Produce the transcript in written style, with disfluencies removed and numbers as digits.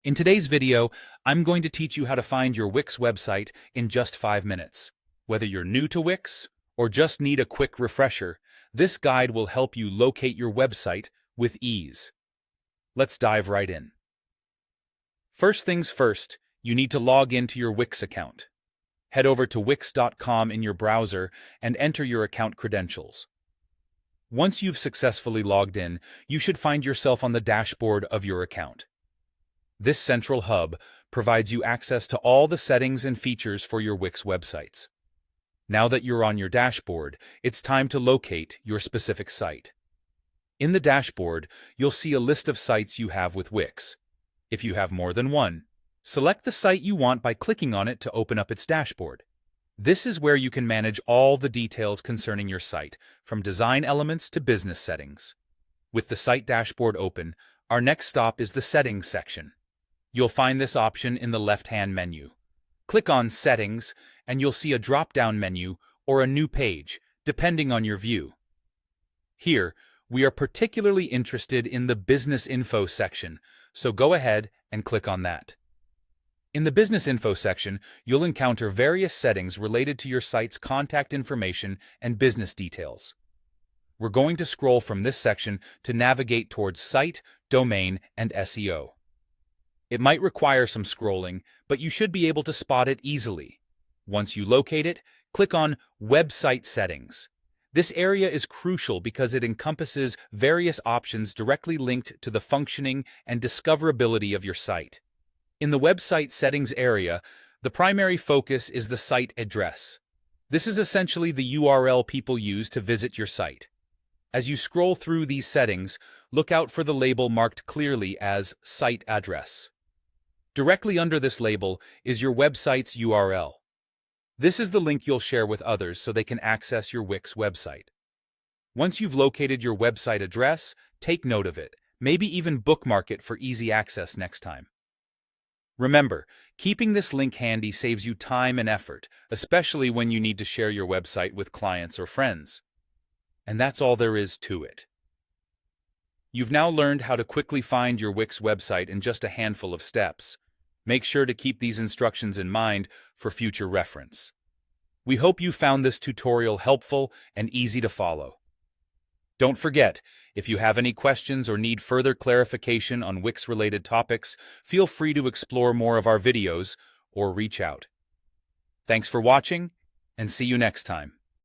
In today's video, I'm going to teach you how to find your Wix website in just 5 minutes. Whether you're new to Wix or just need a quick refresher, this guide will help you locate your website with ease. Let's dive right in. First things first, you need to log into your Wix account. Head over to wix.com in your browser and enter your account credentials. Once you've successfully logged in, you should find yourself on the dashboard of your account. This central hub provides you access to all the settings and features for your Wix websites. Now that you're on your dashboard, it's time to locate your specific site. In the dashboard, you'll see a list of sites you have with Wix. If you have more than one, select the site you want by clicking on it to open up its dashboard. This is where you can manage all the details concerning your site, from design elements to business settings. With the site dashboard open, our next stop is the Settings section. You'll find this option in the left-hand menu. Click on Settings, and you'll see a drop-down menu or a new page, depending on your view. Here, we are particularly interested in the Business Info section, so go ahead and click on that. In the Business Info section, you'll encounter various settings related to your site's contact information and business details. We're going to scroll from this section to navigate towards Site, Domain, and SEO. It might require some scrolling, but you should be able to spot it easily. Once you locate it, click on Website Settings. This area is crucial because it encompasses various options directly linked to the functioning and discoverability of your site. In the Website Settings area, the primary focus is the site address. This is essentially the URL people use to visit your site. As you scroll through these settings, look out for the label marked clearly as Site Address. Directly under this label is your website's URL. This is the link you'll share with others so they can access your Wix website. Once you've located your website address, take note of it, maybe even bookmark it for easy access next time. Remember, keeping this link handy saves you time and effort, especially when you need to share your website with clients or friends. And that's all there is to it. You've now learned how to quickly find your Wix website in just a handful of steps. Make sure to keep these instructions in mind for future reference. We hope you found this tutorial helpful and easy to follow. Don't forget, if you have any questions or need further clarification on Wix-related topics, feel free to explore more of our videos or reach out. Thanks for watching, and see you next time.